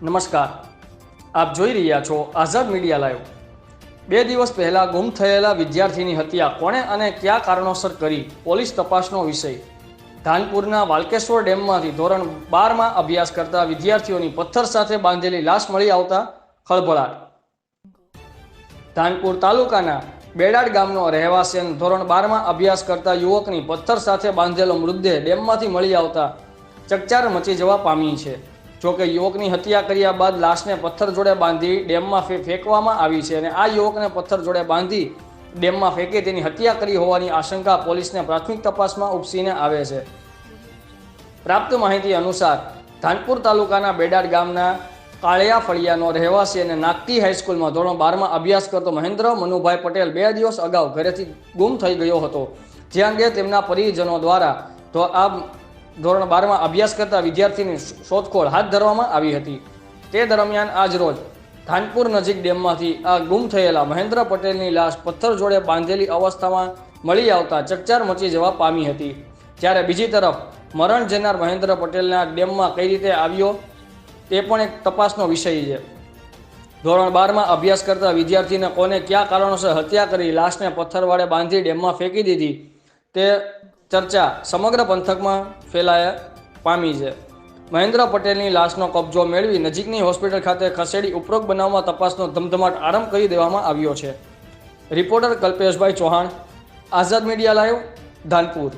નમસ્કાર, આપ જોઈ રહ્યા છો આઝાદ મીડિયા લાઈવ। 2 દિવસ પહેલા ગુમ થયેલા વિદ્યાર્થીની હત્યા કોણે અને કયા કારણોસર કરી, પોલીસ તપાસનો વિષય। ધાનપુરના વાલકેશ્વર ડેમમાંથી ધોરણ 12માં અભ્યાસ કરતા વિદ્યાર્થીઓની પથ્થર સાથે બાંધેલી લાશ મળી આવતા ખળભળાટ। ધાનપુર તાલુકાના બેડાડ ગામનો રહેવાસી અને ધોરણ 12માં અભ્યાસ કરતા યુવકની પથ્થર સાથે બાંધેલો મૃતદેહ ડેમમાંથી મળી આવતા ચકચાર મચી જવા પામી છે। જોકે યુવકની હત્યા કર્યા બાદ લાશને પથ્થર જોડે બાંધી ડેમમાં ફેંકવામાં આવી છે અને આ યુવકને પથ્થર જોડે બાંધી ડેમમાં ફેંકી તેની હત્યા કરી હોવાની આશંકા પોલીસને પ્રાથમિક તપાસમાં ઉપસીને આવે છે। પ્રાપ્ત માહિતી અનુસાર ધાનપુર તાલુકાના બેડાડ ગામના કાળિયા ફળિયાનો રહેવાસી અને નાગટી હાઈસ્કૂલમાં ધોરણ 12માં અભ્યાસ કરતો મહેન્દ્ર મનુભાઈ પટેલ 2 દિવસ અગાઉ ઘરેથી ગુમ થઈ ગયો હતો, જે અંગે તેમના પરિજનો દ્વારા ધોરણ 12માં અભ્યાસ કરતા વિદ્યાર્થીની શોધખોળ હાથ ધરવામાં આવી હતી। તે દરમિયાન આજરોજ ધાનપુર નજીક ડેમમાંથી આ ગુમ થયેલા મહેન્દ્ર પટેલની લાશ પથ્થર જોડે બાંધેલી અવસ્થામાં મળી આવતા ચકચાર મચી જવા પામી હતી। જ્યારે બીજી તરફ મરણ જનાર મહેન્દ્ર પટેલના ડેમમાં કઈ રીતે આવ્યો તે પણ એક તપાસનો વિષય છે। ધોરણ 12માં અભ્યાસ કરતા વિદ્યાર્થીને કોને કયા કારણોસર હત્યા કરી લાશને પથ્થર વડે બાંધી ડેમમાં ફેંકી દીધી તે ચર્ચા સમગ્ર પંથકમાં ફેલાયા પામી છે। મહેન્દ્ર પટેલની લાશનો કબજો મેળવી નજીકની હોસ્પિટલ ખાતે ખસેડી ઉપરોક્ત બનાવમાં તપાસનો ધમધમાટ આરંભ કરી દેવામાં આવ્યો છે। રિપોર્ટર કલ્પેશભાઈ ચૌહાણ, આઝાદ મીડિયા લાઈવ, ધાનપુર।